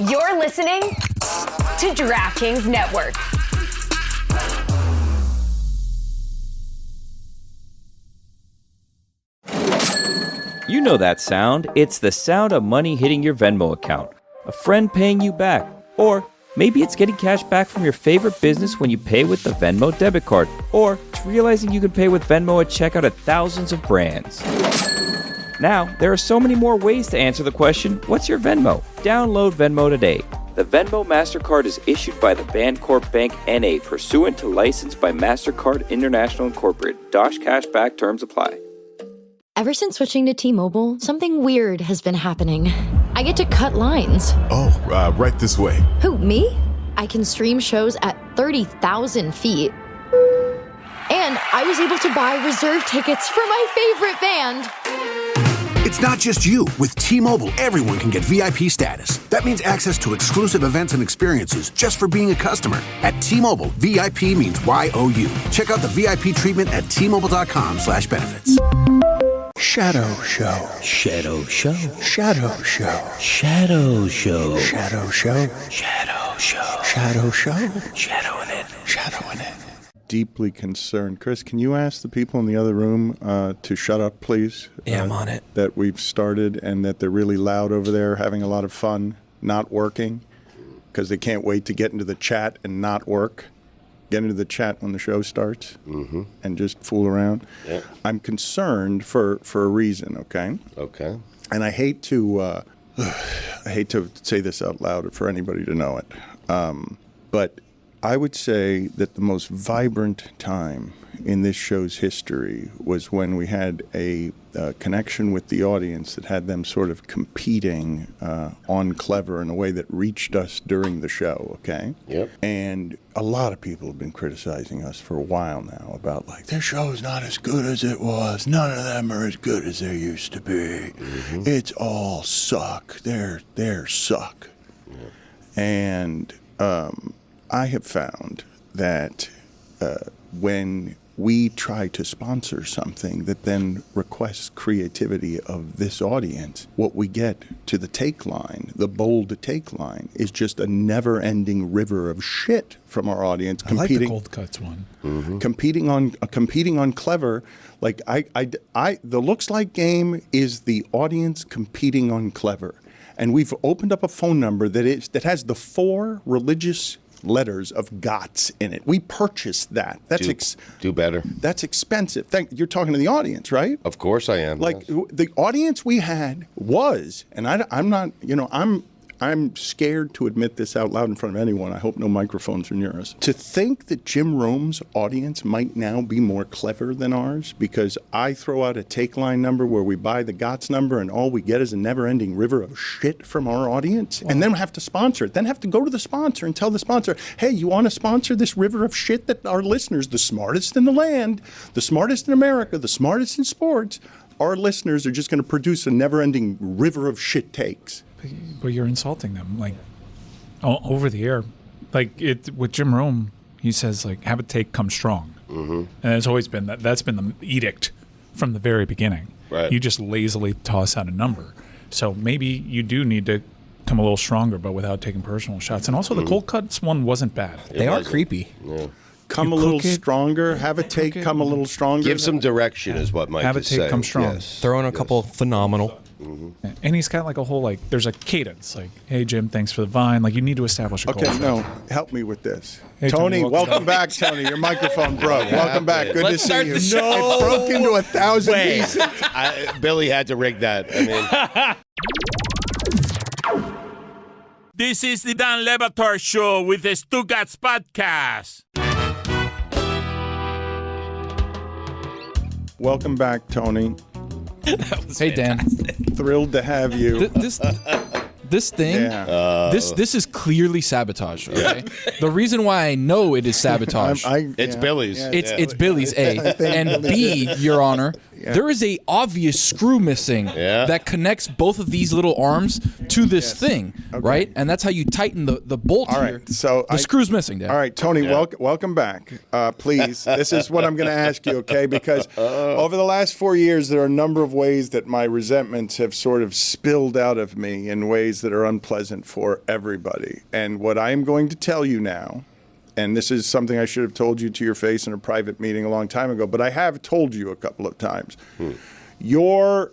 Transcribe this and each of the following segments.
You're listening to DraftKings Network. You know that sound. It's the sound of money hitting your Venmo account, a friend paying you back, or maybe it's getting cash back from your favorite business when you pay with the Venmo debit card, or it's realizing you can pay with Venmo at checkout at thousands of brands. Now, there are so many more ways to answer the question, what's your Venmo? Download Venmo today. The Venmo MasterCard is issued by the Bancorp Bank N.A. pursuant to license by MasterCard International Incorporated. Dosh Cashback terms apply. Ever since switching to T-Mobile, something weird has been happening. I get to cut lines. Oh, right this way. Who, me? I can stream shows at 30,000 feet. And I was able to buy reserve tickets for my favorite band. It's not just you. With T-Mobile, everyone can get VIP status. That means access to exclusive events and experiences just for being a customer. At T-Mobile, VIP means Y-O-U. Check out the VIP treatment at T-Mobile.com/benefits. Shadow Show. Shadow Show. Shadow Show. Shadow Show. Shadow Show. Shadow Show. Shadow Show. Shadow in it. Shadow in it. Deeply concerned. Chris, can you ask the people in the other room to shut up, please? Yeah, I'm on it. That we've started and that they're really loud over there, having a lot of fun, not working, because they can't wait to get into the chat and not work. Get into the chat when the show starts and just fool around. Yeah. I'm concerned for a reason, okay? Okay. And I hate to say this out loud for anybody to know it, but I would say that the most vibrant time in this show's history was when we had a connection with the audience that had them sort of competing on Clever in a way that reached us during the show, okay? Yep. And a lot of people have been criticizing us for a while now about, like, their show's not as good as it was. None of them are as good as they used to be. It's all suck. They're suck. Yeah. And I have found that when we try to sponsor something that then requests creativity of this audience, what we get to the take line, the bold take line, is just a never-ending river of shit from our audience. I like the cold cuts one. Competing on Clever. Like the looks like game is the audience competing on Clever, and we've opened up a phone number that has the 4 religious letters of GOTS in it. We purchased that. Do better. That's expensive. You're talking to the audience, right? Of course I am. Like, yes. the audience we had was, and I'm not, I'm scared to admit this out loud in front of anyone. I hope no microphones are near us. To think that Jim Rome's audience might now be more clever than ours because I throw out a take line number where we buy the GOTS number and all we get is a never-ending river of shit from our audience, and then have to sponsor it. Then have to go to the sponsor and tell the sponsor, hey, you want to sponsor this river of shit that our listeners, the smartest in the land, the smartest in America, the smartest in sports, our listeners are just going to produce a never-ending river of shit takes. But you're insulting them, like, over the air. Like, with Jim Rome, he says, like, have a take, come strong. And it's always been that's been the edict from the very beginning. Right. You just lazily toss out a number. So maybe you do need to come a little stronger, but without taking personal shots. And also the cold cuts one wasn't bad. They are creepy. Yeah. Come a little stronger, have a take, come a little stronger. Give some direction is what Mike Have a is take, saying. come strong. Yes. Throw in a couple phenomenal. And he's got like a whole, like, there's a cadence. Like, hey, Jim, thanks for the vine. Like, you need to establish a Okay, culture. no, help me with this. Hey, Tony, welcome back, Tony. Your microphone broke. Welcome back. Good to see you. It broke into 1,000 pieces. Billy had to rig that. I mean, This is the Dan Levator Show with the Stugotz podcast. Welcome back, Tony. Hey, Dan. Thrilled to have you. This thing, Yeah. this is clearly sabotage. Okay, the reason why I know it is sabotage. it's Billy's. Yeah, It's Billy's A, and B, Your Honor. There is a obvious screw missing that connects both of these little arms to this thing, right? And that's how you tighten the bolt All here. right, so the screw's missing, Dan. All right, Tony, welcome back. Please, this is what I'm going to ask you, okay? Because over the last 4 years, there are a number of ways that my resentments have sort of spilled out of me in ways that are unpleasant for everybody. And what I am going to tell you now, and this is something I should have told you to your face in a private meeting a long time ago, but I have told you a couple of times. Your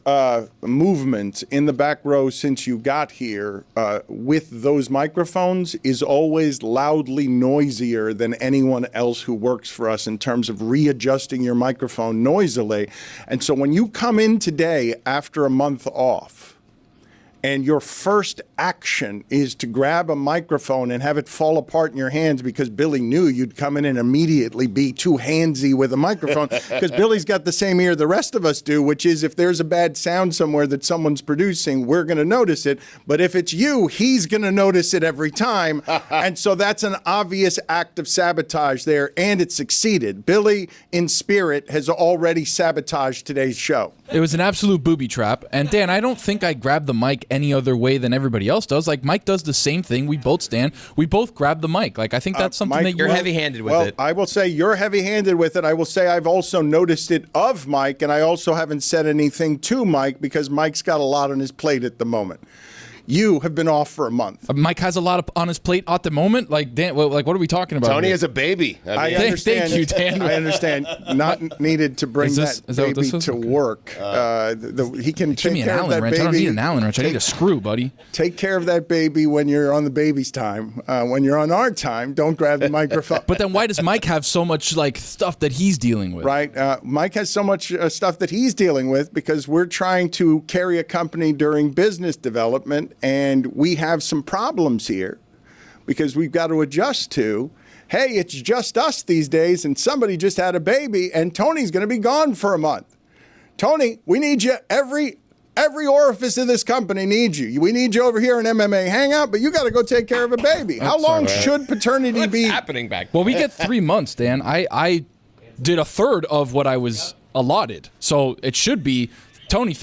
movement in the back row since you got here with those microphones is always loudly noisier than anyone else who works for us in terms of readjusting your microphone noisily. And so when you come in today after a month off, and your first action is to grab a microphone and have it fall apart in your hands because Billy knew you'd come in and immediately be too handsy with a microphone, because Billy's got the same ear the rest of us do, which is if there's a bad sound somewhere that someone's producing, we're going to notice it. But if it's you, he's going to notice it every time. And so that's an obvious act of sabotage there, and it succeeded. Billy, in spirit, has already sabotaged today's show. It was an absolute booby trap. And Dan, I don't think I grabbed the mic any other way than everybody else does. Like, Mike does the same thing. We both stand. We both grab the mic. Like, I think that's something Mike, that you're heavy-handed with it. I will say you're heavy-handed with it. I will say I've also noticed it of Mike, and I also haven't said anything to Mike because Mike's got a lot on his plate at the moment. You have been off for a month. Mike has a lot on his plate at the moment. Like, Dan, what are we talking about? Tony here? has a baby. I understand. Thank you, Dan. I understand. Not needed to bring that baby to work. He can Give me take an care of Allen that wrench. baby. I don't need an Allen wrench. I need a screw, buddy. Take care of that baby when you're on the baby's time. When you're on our time, don't grab the microphone. But then why does Mike have so much like stuff that he's dealing with? Right. Mike has so much stuff that he's dealing with because we're trying to carry a company during business development, and we have some problems here because we've got to adjust to, hey, it's just us these days, and somebody just had a baby, and Tony's going to be gone for a month. Tony, we need you. Every orifice of this company needs you. We need you over here in MMA Hangout, but you got to go take care of a baby. How long should paternity be happening back? Well, we get 3 months, Dan. I did a third of what I was allotted, so it should be. Tony,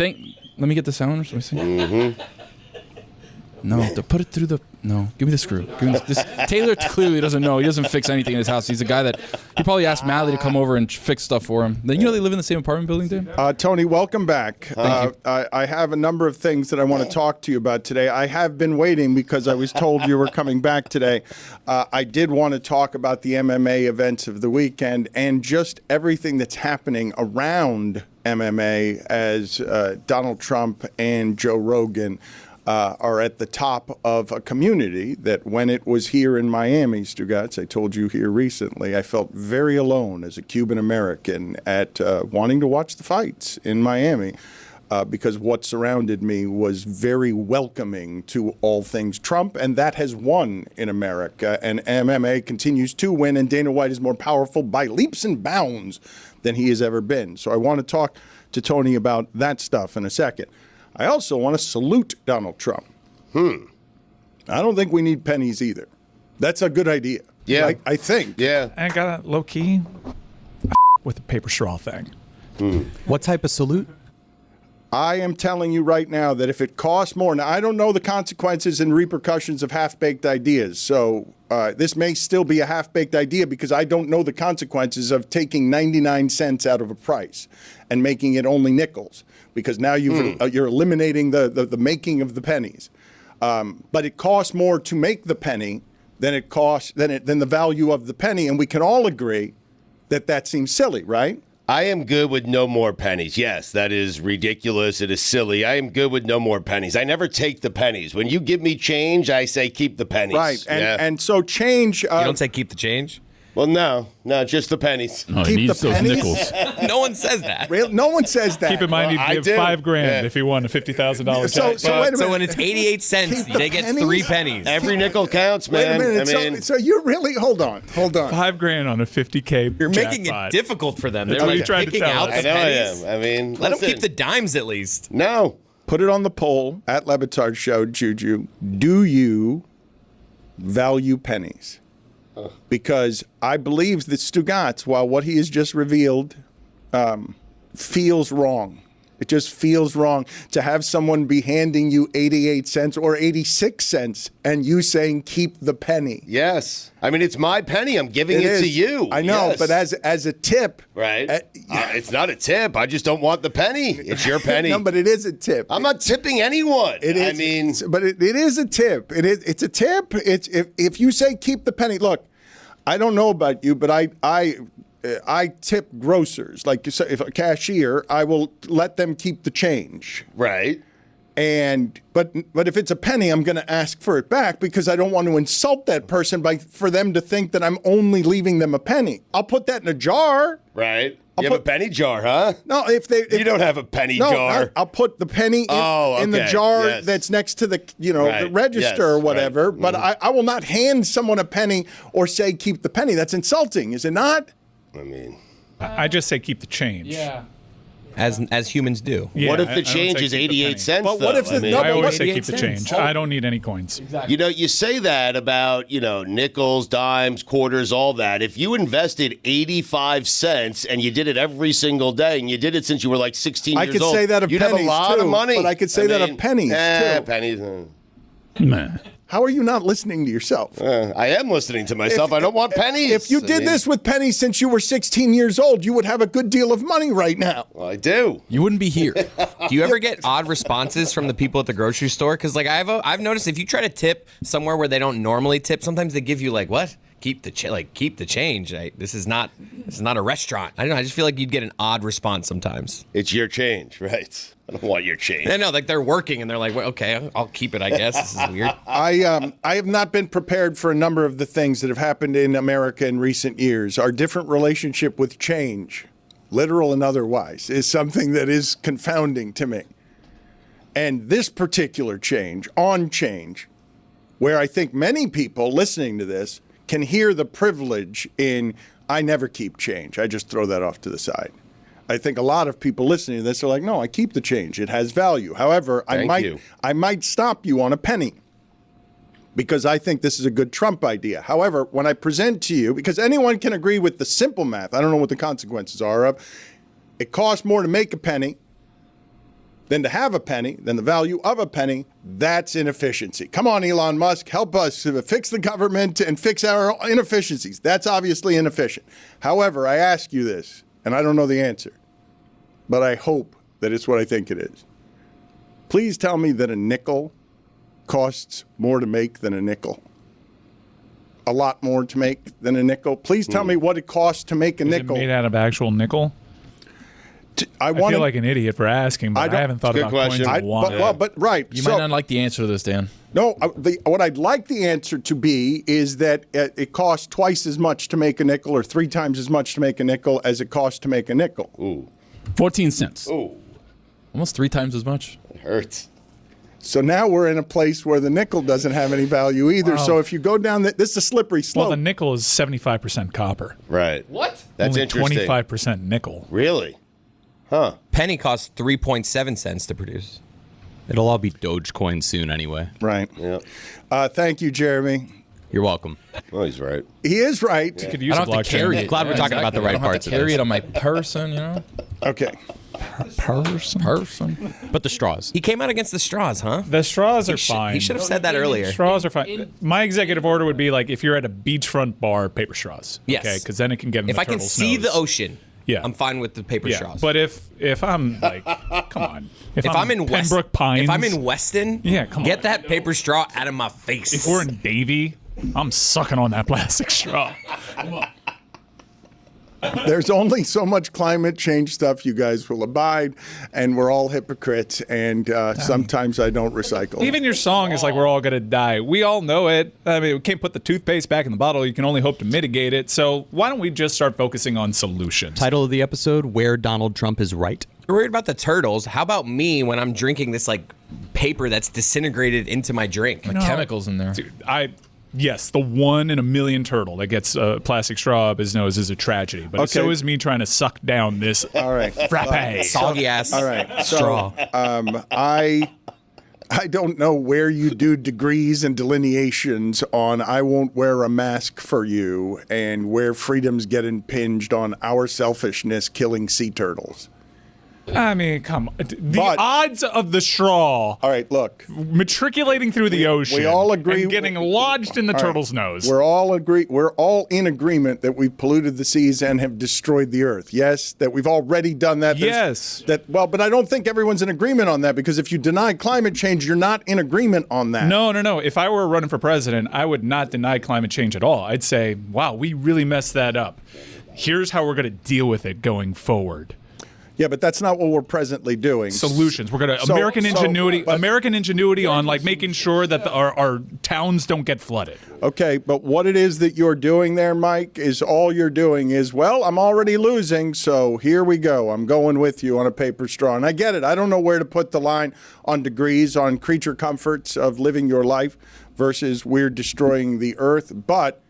let me get the sound. Mm-hmm. No, to put it through the. No, give me the screw. Give me this. Taylor clearly doesn't know. He doesn't fix anything in his house. He's a guy that he probably asked Mally to come over and fix stuff for him. You know they live in the same apartment building, Dan? Tony, welcome back. Thank you. I have a number of things that I want to talk to you about today. I have been waiting because I was told you were coming back today. I did want to talk about the MMA events of the weekend and just everything that's happening around MMA as Donald Trump and Joe Rogan are at the top of a community that when it was here in Miami, Stugotz, I told you here recently, I felt very alone as a Cuban American at wanting to watch the fights in Miami because what surrounded me was very welcoming to all things Trump, and that has won in America, and MMA continues to win, and Dana White is more powerful by leaps and bounds than he has ever been. So I want to talk to Tony about that stuff in a second. I also want to salute Donald Trump. I don't think we need pennies either. That's a good idea. Yeah. I think. Yeah. I got a low-key with the paper straw thing. What type of salute? I am telling you right now that if it costs more, now I don't know the consequences and repercussions of half-baked ideas, so this may still be a half-baked idea because I don't know the consequences of taking 99 cents out of a price and making it only nickels, because now you're eliminating the making of the pennies. But it costs more to make the penny than the value of the penny, and we can all agree that seems silly, right? I am good with no more pennies. Yes, that is ridiculous. It is silly. I am good with no more pennies. I never take the pennies. When you give me change, I say keep the pennies. Right, and so change. You don't say keep the change? Well, no, just the pennies. Oh, Keep he needs the those pennies? nickels. No one says that. No one says that. Keep in mind, he'd I give do. $5,000 if he won a $50,000 So check. wait a minute. So when it's 88 cents, Keep the they get pennies? 3 pennies. Every nickel counts, Wait man. a minute. I mean, So you're really hold on. $5,000 on a $50K. You're making jackpot. it difficult for them. That's They're what like you tried to picking tell out us. the I know I pennies. am. I mean, Let them listen. keep the dimes at least. No. Put it on the poll at Batard Show, Juju. Do you value pennies? Because I believe that Stugotz, while what he has just revealed feels wrong. It just feels wrong to have someone be handing you 88 cents or 86 cents and you saying keep the penny. Yes. I mean, it's my penny. I'm giving it to you. I know, Yes. but as a tip. Right. It's not a tip. I just don't want the penny. It's your penny. No, but it is a tip. I'm not tipping anyone. It is, I mean, but it is a tip. It's a tip. It's if you say keep the penny. Look, I don't know about you, but I tip grocers. Like if a cashier, I will let them keep the change. Right. But if it's a penny, I'm going to ask for it back because I don't want to insult that person for them to think that I'm only leaving them a penny. I'll put that in a jar. Right. You have a penny jar, huh? No, you don't have a penny jar. I'll put the penny in the jar that's next to the the register or whatever. Right. But I will not hand someone a penny or say keep the penny. That's insulting, is it not? I mean, I just say keep the change. Yeah. As humans do. Yeah, what if I the don't change say is keep the 88 penny. cents, But what though? if the- I mean, no, I always say 88 keep the cents. change. I don't need any coins. Exactly. You know, you say that about, nickels, dimes, quarters, all that. If you invested 85 cents and you did it every single day and you did it since you were like 16 I years could old, say that of you'd pennies have a lot too, of money. but I could say that of pennies, too. Pennies. How are you not listening to yourself? I am listening to myself. I don't want pennies. If you did this with pennies since you were 16 years old, you would have a good deal of money right now. Well, I do. You wouldn't be here. Do you ever get odd responses from the people at the grocery store? Because I've noticed if you try to tip somewhere where they don't normally tip, sometimes they give you like what? Keep the change. This is not a restaurant. I don't know. I just feel like you'd get an odd response sometimes. It's your change, right? I don't want your change. I know, like they're working and they're like, well, okay, I'll keep it. I guess this is weird. I have not been prepared for a number of the things that have happened in America in recent years. Our different relationship with change, literal and otherwise, is something that is confounding to me. And this particular change, where I think many people listening to this can hear the privilege in, I never keep change. I just throw that off to the side. I think a lot of people listening to this are like, no, I keep the change. It has value. However, I might stop you on a penny because I think this is a good Trump idea. However, when I present to you, because anyone can agree with the simple math, I don't know what the consequences are of, it costs more to make a penny than to have a penny, than the value of a penny. That's inefficiency. Come on, Elon Musk, help us fix the government and fix our inefficiencies. That's obviously inefficient. However, I ask you this, and I don't know the answer, but I hope that it's what I think it is. Please tell me that a nickel costs more to make than a nickel. A lot more to make than a nickel. Please tell me what it costs to make a nickel. Is it made out of actual nickel? I feel like an idiot for asking, but I haven't thought about coins in a while. Right. You might not like the answer to this, Dan. No, what I'd like the answer to be is that it costs twice as much to make a nickel or 3 times as much to make a nickel as it costs to make a nickel. Ooh. 14 cents. Ooh. Almost 3 times as much. It hurts. So now we're in a place where the nickel doesn't have any value either. Wow. So if you go down, this is a slippery slope. Well, the nickel is 75% copper. Right. What? That's Only interesting. 25% nickel. Really? Huh. Penny costs 3.7 cents to produce. It'll all be Dogecoin soon anyway. Right. Yeah. Thank you, Jeremy. You're welcome. Well, he's right. He is right. You could I use don't a have to carry blockchain. it. Glad we're talking about the right I don't have parts to of carry this. it on my person, you know? Okay. Person. But the straws. He came out against the straws, huh? The straws are fine. He should have said that earlier. Straws are fine. My executive order would be like if you're at a beachfront bar, paper straws. Yes. Okay, because then it can get in If the I can turtle's see nose. the ocean, Yeah. I'm fine with the paper straws. But if I'm like, come on. If I'm in Pembroke Pines, if I'm in Weston, get that paper straw out of my face. If we're in Davie, I'm sucking on that plastic straw. Come on. There's only so much climate change stuff you guys will abide, and we're all hypocrites, and sometimes I don't recycle. Even your song is like, we're all going to die. We all know it. I mean, we can't put the toothpaste back in the bottle. You can only hope to mitigate it. So why don't we just start focusing on solutions? Title of the episode, Where Donald Trump is Right. You're worried about the turtles. How about me when I'm drinking this like paper that's disintegrated into my drink? The chemicals in there. Dude, yes, the 1 in a million turtle that gets a plastic straw up his nose is a tragedy. But so is me trying to suck down this frappe. Soggy ass All right. straw. So, I don't know where you do degrees and delineations on I won't wear a mask for you and where freedoms get impinged on our selfishness killing sea turtles. I mean, come on. The But- odds of the straw All right, look. matriculating through the ocean. We all agree. And getting lodged in the All right, turtle's nose. We're all in agreement that we've polluted the seas and have destroyed the earth. Yes, that we've already done that. Yes. But I don't think everyone's in agreement on that, because if you deny climate change, you're not in agreement on that. No. If I were running for president, I would not deny climate change at all. I'd say, wow, we really messed that up. Here's how we're going to deal with it going forward. Yeah, but that's not what we're presently doing. Solutions. We're going to American ingenuity on like making sure that our towns don't get flooded. Okay, but what it is that you're doing there, Mike, is all you're doing is, well, I'm already losing, so here we go. I'm going with you on a paper straw. And I get it. I don't know where to put the line on degrees, on creature comforts of living your life versus we're destroying the earth. But,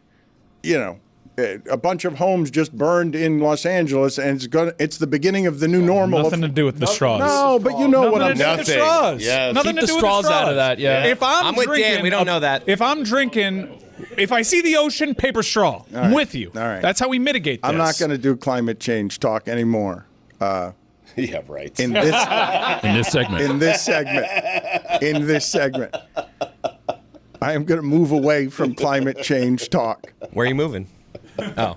a bunch of homes just burned in Los Angeles, and it's the beginning of the new normal. Nothing to do with the straws. No, but you know what I'm saying. Nothing to do with the straws. Yes. Nothing Keep to the do with straws out of that, yeah. If I'm with Dan. We don't know that. If I'm drinking, if I see the ocean, paper straw. I'm with you. All right. That's how we mitigate this. I'm not going to do climate change talk anymore. Yeah, right. In this segment. In this segment. I am going to move away from climate change talk. Where are you moving? Oh.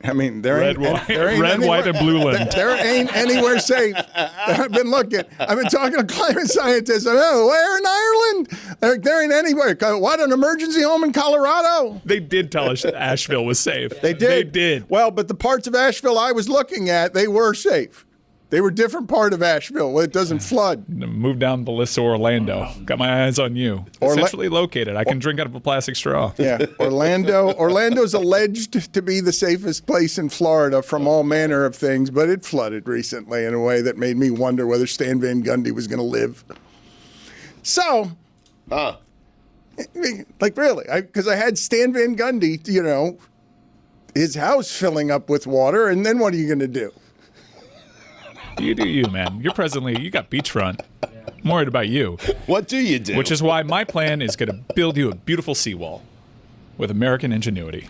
I mean, there ain't white, anywhere, white, and blue land. There ain't anywhere safe. I've been looking. I've been talking to climate scientists. Where in Ireland? There ain't anywhere. What, an emergency home in Colorado? They did tell us that Asheville was safe. They did. They did. Well, but the parts of Asheville I was looking at, they were safe. They were a different part of Asheville where it doesn't flood. Move down the list to Orlando. Got my eyes on you. Centrally located. I can drink out of a plastic straw. Yeah, Orlando's alleged to be the safest place in Florida from all manner of things, but it flooded recently in a way that made me wonder whether Stan Van Gundy was going to live. So, like really, because I had Stan Van Gundy, his house filling up with water, and then what are you going to do? You do you, man. You got beachfront. I'm worried about you. What do you do? Which is why my plan is going to build you a beautiful seawall with American ingenuity.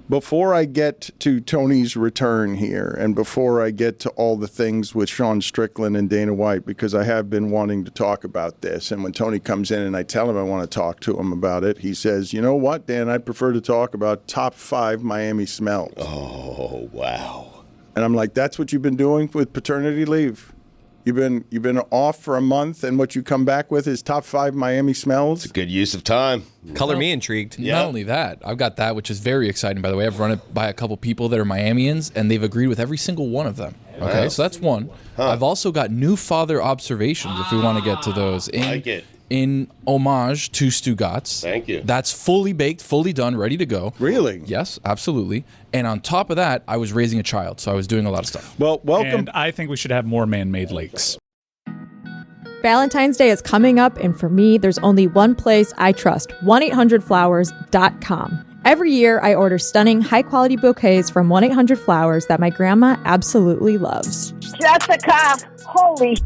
Before I get to Tony's return here, and before I get to all the things with Sean Strickland and Dana White, because I have been wanting to talk about this, and when Tony comes in and I tell him I want to talk to him about it, he says, you know what, Dan, I'd prefer to talk about top 5 Miami smells. Oh, wow. And I'm like, that's what you've been doing with paternity leave? You've been off for a month, and what you come back with is top 5 Miami smells? It's a good use of time. Color me intrigued. Not only that, I've got that, which is very exciting, by the way. I've run it by a couple people that are Miamians, and they've agreed with every single one of them. Okay, Wow. so that's one. I've also got new father observations, if we want to get to those. Like it. In homage to Stugotz. Thank you. That's fully baked, fully done, ready to go. Really? Yes, absolutely. And on top of that, I was raising a child, so I was doing a lot of stuff. Well, welcome. And I think we should have more man-made lakes. Valentine's Day is coming up, and for me, there's only one place I trust, 1-800-Flowers.com. Every year, I order stunning, high-quality bouquets from 1-800-Flowers that my grandma absolutely loves. Jessica, holy,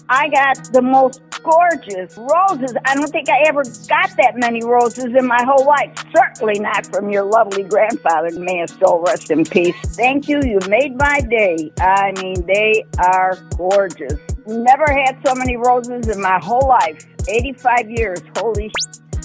I got the most gorgeous roses. I don't think I ever got that many roses in my whole life. Certainly not from your lovely grandfather. May his soul rest in peace. Thank you. You made my day. I mean, they are gorgeous. Never had so many roses in my whole life. 85 years. Holy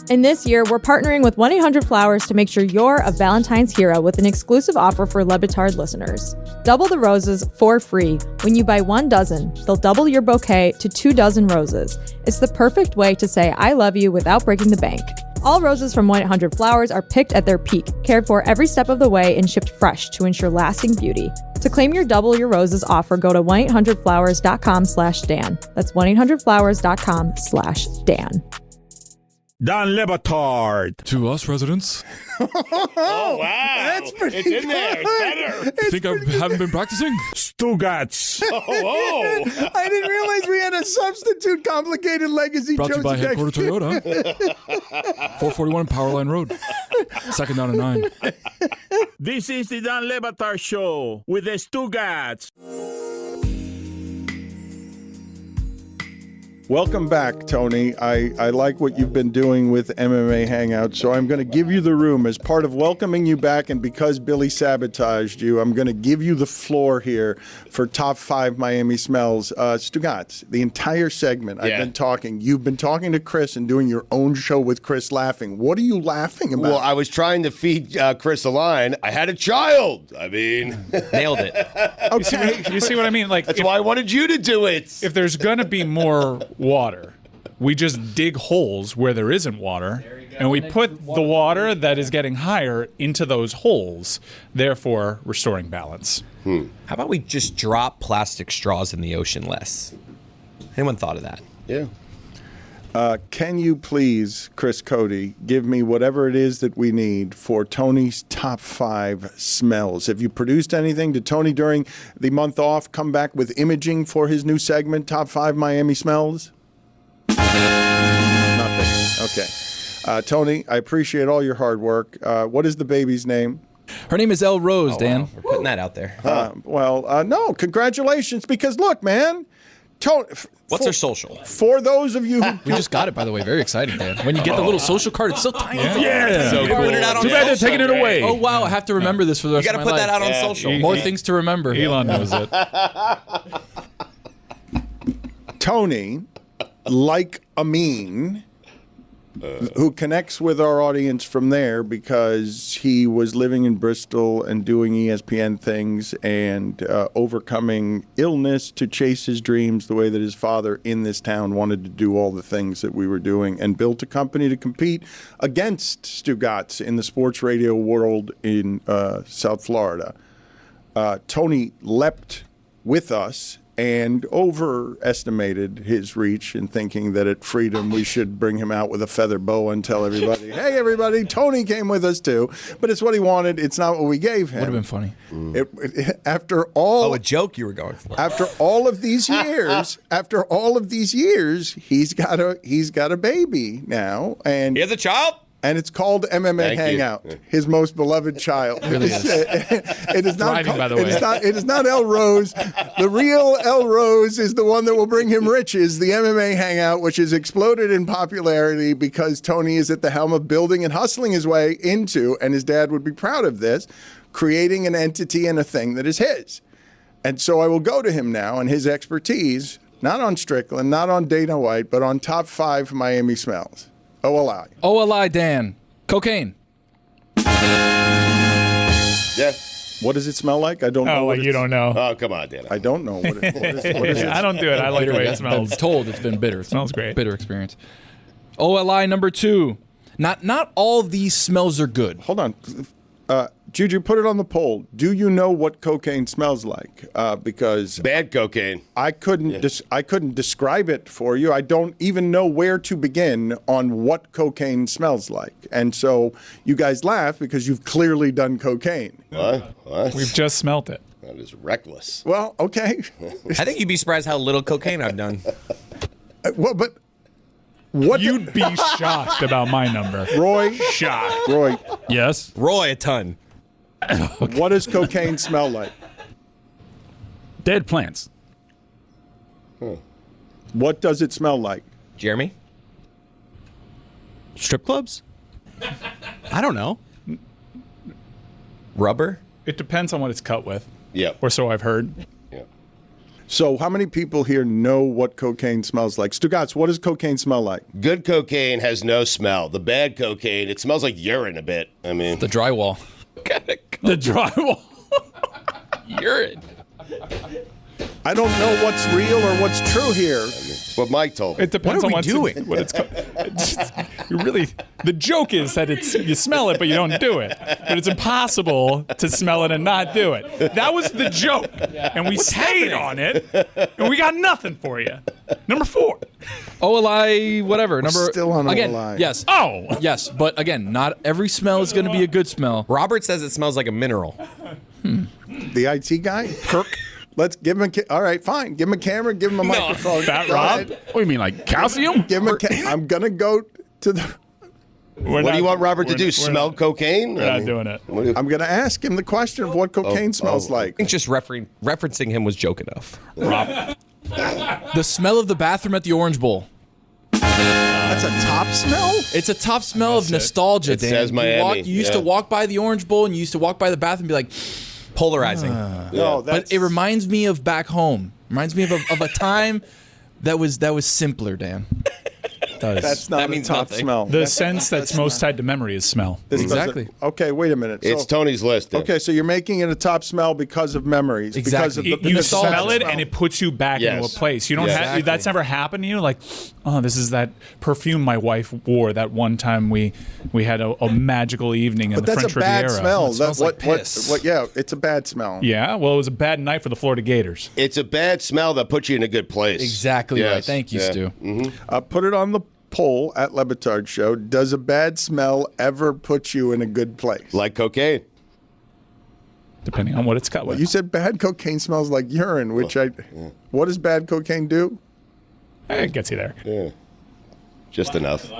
And this year, we're partnering with 1-800-Flowers to make sure you're a Valentine's hero with an exclusive offer for Le Batard listeners. Double the roses for free. When you buy 1 dozen, they'll double your bouquet to 2 dozen roses. It's the perfect way to say I love you without breaking the bank. All roses from 1-800-Flowers are picked at their peak, cared for every step of the way, and shipped fresh to ensure lasting beauty. To claim your double your roses offer, go to 1-800-Flowers.com/Dan. That's 1-800-Flowers.com/Dan. Dan Le Batard. To us residents. Oh, wow. That's pretty It's in there. It's better. Think I haven't been practicing? Stugotz. Oh. I didn't realize we had a substitute complicated legacy. Brought to you by Headquarter Toyota. 441 Powerline Road. Second down and 9. This is the Dan Le Batard Show with the Stugotz. Welcome back, Tony. I like what you've been doing with MMA Hangout, so I'm going to give you the room as part of welcoming you back, and because Billy sabotaged you, I'm going to give you the floor here for top 5 Miami smells. Stugotz, the entire segment I've been talking. You've been talking to Chris and doing your own show with Chris laughing. What are you laughing about? Well, I was trying to feed Chris a line. I had a child. I mean, nailed it. Okay. You see what I mean? Like that's why I wanted you to do it. If there's going to be more water, we just dig holes where there isn't water, and we put the water that is getting higher into those holes, therefore restoring balance. How about we just drop plastic straws in the ocean less? Anyone thought of that? Yeah. Can you please, Chris Cody, give me whatever it is that we need for Tony's top 5 smells? Have you produced anything? Did Tony, during the month off, come back with imaging for his new segment, Top 5 Miami Smells? Nothing. Okay. Tony, I appreciate all your hard work. What is the baby's name? Her name is Elle Rose, Dan. Wow. We're putting that out there. No, congratulations, because look, man. What's her social? For those of you who We just got it, by the way. Very exciting, Dan. When you get the little social card, it's so tiny. Yeah. So cool. Put it out on Too bad they're social. taking it away. Oh, wow. I have to remember this for the rest You of my got to put life. that out on social. More things to remember. Elon knows it. Tony, like Amin, who connects with our audience from there because he was living in Bristol and doing ESPN things and overcoming illness to chase his dreams the way that his father in this town wanted to do all the things that we were doing, and built a company to compete against Stugotz in the sports radio world in South Florida. Tony leapt with us and overestimated his reach in thinking that at Freedom we should bring him out with a feather boa and tell everybody, hey, everybody, Tony came with us too. But it's what he wanted. It's not what we gave him. Would have been funny. After all... a joke you were going for. After all of these years, he's got a baby now. And he has a child? And it's called MMA Hangout, his most beloved child. Really is. It is not. Thriving, by the way. It is not El Rose. The real El Rose is the one that will bring him riches. The MMA Hangout, which has exploded in popularity because Tony is at the helm of building and hustling his way into, and his dad would be proud of this, creating an entity and a thing that is his. And so I will go to him now and his expertise, not on Strickland, not on Dana White, but on top 5 Miami smells. OLI. OLI, Dan. Cocaine. Yeah. What does it smell like? I don't know. Oh, you don't know. Oh, come on, Dan. I don't know. What is it? I don't do it. I like the way it smells. I'm told it's been bitter. It smells great. Bitter experience. OLI number 2. Not all these smells are good. Hold on. Juju, put it on the poll. Do you know what cocaine smells like? Because bad cocaine. I couldn't describe it for you. I don't even know where to begin on what cocaine smells like. And so you guys laugh because you've clearly done cocaine. What? We've just smelt it. That is reckless. Well, okay. I think you'd be surprised how little cocaine I've done. Well, but what? You'd be shocked about my number. Roy? Shocked. Roy? Yes? Roy, a ton. What does cocaine smell like? Dead plants. What does it smell like? Jeremy? Strip clubs? I don't know. Rubber? It depends on what it's cut with. Yeah. Or so I've heard. Yeah. So how many people here know what cocaine smells like? Stugotz, what does cocaine smell like? Good cocaine has no smell. The bad cocaine, it smells like urine a bit. I mean, The drywall. The drywall. Urine. I don't know what's real or what's true here. That's what Mike told me. It depends on What are we doing? what it's you really. The joke is that you smell it, but you don't do it. But it's impossible to smell it and not do it. That was the joke, and we stayed on it, and we got nothing for you. Number 4. OLI, whatever. Still on again, OLI. Yes. Oh, Yes, but again, not every smell is going to be a good smell. Robert says it smells like a mineral. The IT guy? Kirk? Let's give him all right, fine. Give him a camera, give him a microphone. Fat Go Rob? ahead. What do you mean, like calcium? Give him I'm going to go to the... What do you want Robert to do? Smell cocaine? We're not doing it. I'm going to ask him the question of what cocaine smells like. I think just referencing him was joke enough. Rob. The smell of the bathroom at the Orange Bowl. That's a top smell? It's a top smell of nostalgia, It Dan. says Miami, You used to walk by the Orange Bowl and you used to walk by the bathroom and be like, Polarizing. No, but it reminds me of back home. Reminds me of a time that was simpler, Dan. That's not a top smell. The sense that's most tied to memory is smell. This Exactly. doesn't- Okay, wait a minute. It's Tony's list. then. Okay, so you're making it a top smell because of memories. Because of You the smell it smell. and it puts you back into a Yes. place. You don't Yes. have Exactly. that's never happened to you. Like, oh, this is that perfume my wife wore that one time we had a magical evening in But the that's French a bad Riviera. smell. It smells like piss. Yeah, it's a bad smell. Yeah, well, it was a bad night for the Florida Gators. It's a bad smell that puts you in a good place. Exactly right. Yes. Thank you, Yeah. Stu. Put it on the poll at Le Batard Show. Does a bad smell ever put you in a good place? Like cocaine. Depending on what it's cut with. You said bad cocaine smells like urine, which What does bad cocaine do? It gets you there. Yeah. Just enough.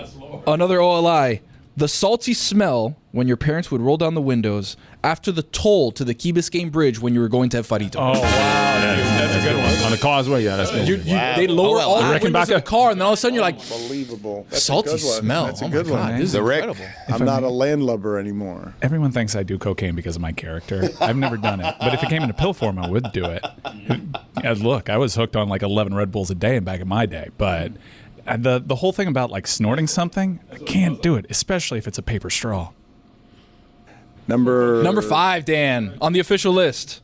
Another OLI. The salty smell when your parents would roll down the windows after the toll to the Key Biscayne Bridge when you were going to have farito. Oh, wow. That's a good one. On the causeway, yeah, that's good. They lower all the windows of the car, and then all of a sudden you're like, Unbelievable. That's a salty good one. smell. That's a Oh my good God, one. this is The Rick. incredible. I'm not a landlubber anymore. Everyone thinks I do cocaine because of my character. I've never done it. But if it came in a pill form, I would do it. Yeah, look, I was hooked on like 11 Red Bulls a day back in my day. But the whole thing about like snorting something, I can't do it, especially if it's a paper straw. Number 5, Dan, on the official list.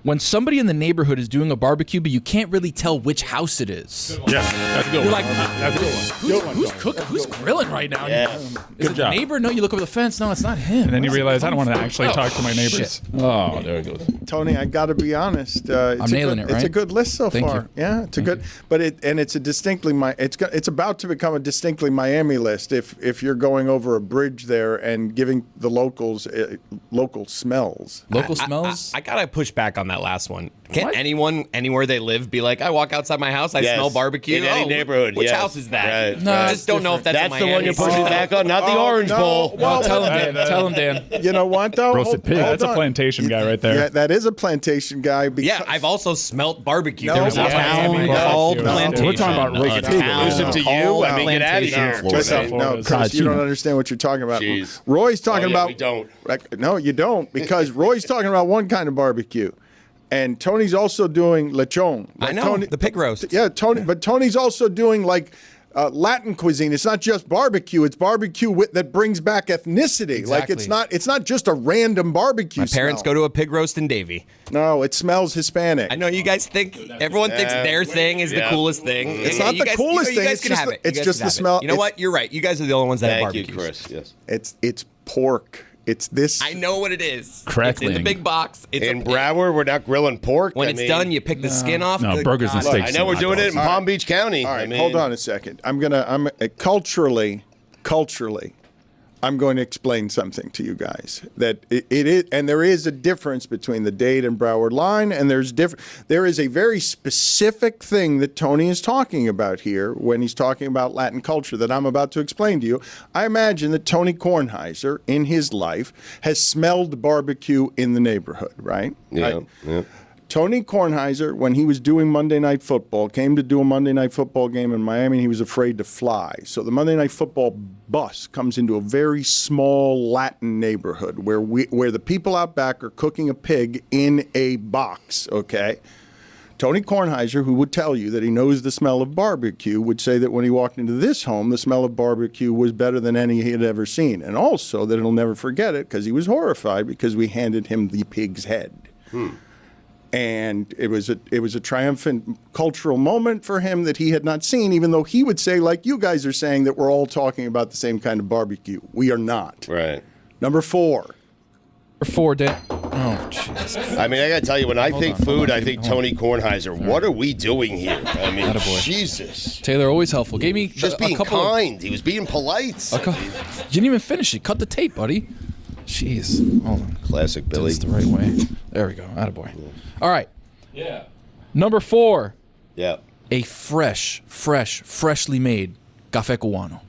When somebody in the neighborhood is doing a barbecue, but you can't really tell which house it is. Yeah, that's a good You're one. like, That's a good one. who's cooking? Who's grilling right now? Yeah. Is Good it job. the neighbor? No, you look over the fence. No, it's not him. And then you Where's it realize I don't come want to from? actually talk to my neighbors. Shit. Oh, there it goes. Tony, I got to be honest. I'm nailing it, It's a right? good list so Thank far. you. Yeah, it's a good. But it's a distinctly it's about to become a distinctly Miami list if you're going over a bridge there and giving the locals local smells. Local smells? I gotta push back on that last one. Can't anyone anywhere they live be like, I walk outside my house, I Yes. smell barbecue? In any neighborhood, Which yes. house is that? Right, No, I right. just don't know if that's That's a the one Miami you're pushing back on, not the Orange no. Bowl. Well, Tell him, Dan. Tell him, Dan. You know what though? Roasted pig. That's a on. plantation guy right there. Yeah, that is a plantation guy. Because, Yeah, I've also smelt barbecue. No, There's a that's town Miami called barbecue. Plantation. We're talking about roasted pig. Listen to you. I mean, get out of here. Plantation. No, Florida. Chris, you don't Chino. understand what you're talking about. Jeez. Roy's talking Oh, yeah, about. we don't. No, you don't, because Roy's talking about one kind of barbecue, and Tony's also doing lechon. I know, Tony, the pig roast. Yeah, but Tony's also doing like Latin cuisine. It's not just barbecue; it's barbecue that brings back ethnicity. Like Exactly. it's not just a random barbecue. My parents go to a pig roast in Davie. No, it smells Hispanic. I know you guys think everyone thinks their thing is the coolest thing. It's Yeah, not you the guys, coolest you thing, guys it's can just have the- it. You it's guys just can the have it. smell. You know what? You're right. You guys are the only ones that have Thank you, barbecues. Chris. Yes. It's pork. It's this. I know what it is. It's in the Crackling. big box. It's In a- Broward, we're not grilling pork. When I it's mean, done, you pick the skin off. No, Good burgers and God. steaks. I know we're doing it in Palm Beach County. All right, I mean, hold on a second. I'm culturally, I'm going to explain something to you guys that it is, and there is a difference between the Dade and Broward line, and there is a very specific thing that Tony is talking about here when he's talking about Latin culture that I'm about to explain to you. I imagine that Tony Kornheiser in his life has smelled barbecue in the neighborhood, right? Yeah. Yeah. Tony Kornheiser, when he was doing Monday Night Football, came to do a Monday Night Football game in Miami, and he was afraid to fly. So the Monday Night Football bus comes into a very small Latin neighborhood where the people out back are cooking a pig in a box, okay? Tony Kornheiser, who would tell you that he knows the smell of barbecue, would say that when he walked into this home, the smell of barbecue was better than any he had ever seen. And also that he'll never forget it because he was horrified because we handed him the pig's head. And it was a triumphant cultural moment for him that he had not seen, even though he would say, like you guys are saying, that we're all talking about the same kind of barbecue. We are not. Right. Number 4. Number 4, Dan. Oh, jeez. I mean, I got to tell you, when I think food, I baby, think hold on. Tony Kornheiser. What are we doing here? I mean, Attaboy. Jesus. Taylor, always helpful. Gave me Just a being couple of- kind. He was being polite. You didn't even finish it. Cut the tape, buddy. Jeez. Hold on. Classic Do Billy. this the right way. There we go. Attaboy. All right. Yeah. Number 4. Yeah. A freshly made café cubano.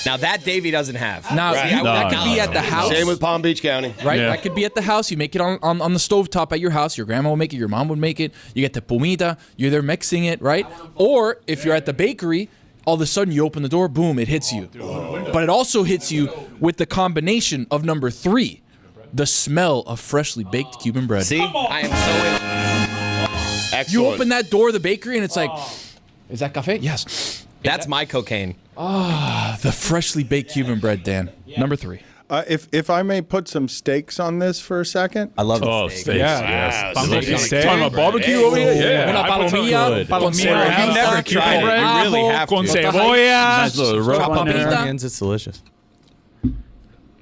Now Now that Davey doesn't have. Now that could be at the house. Same with Palm Beach County. Right? Yeah. That could be at the house. You make it on the stovetop at your house. Your grandma will make it. Your mom would make it. You get the pomita. You're there mixing it, right? Or if you're at the bakery, all of a sudden you open the door, boom, it hits you. But it also hits you with the combination of number 3, the smell of freshly baked Cuban bread. See? I am so Excellent. You open that door of the bakery and it's like, is that cafe? Yes. That's my cocaine. The freshly baked Cuban bread, Dan. Number 3. If I may put some steaks on this for a second. I love Oh, steak. steaks. Yes. Wow, Steak. Talking about barbecue over here? Yeah. Una palomilla, Palomilla. You've never tried it. You really have to. Con cebolla. Nice little rub on there. Papita. Onions, it's delicious.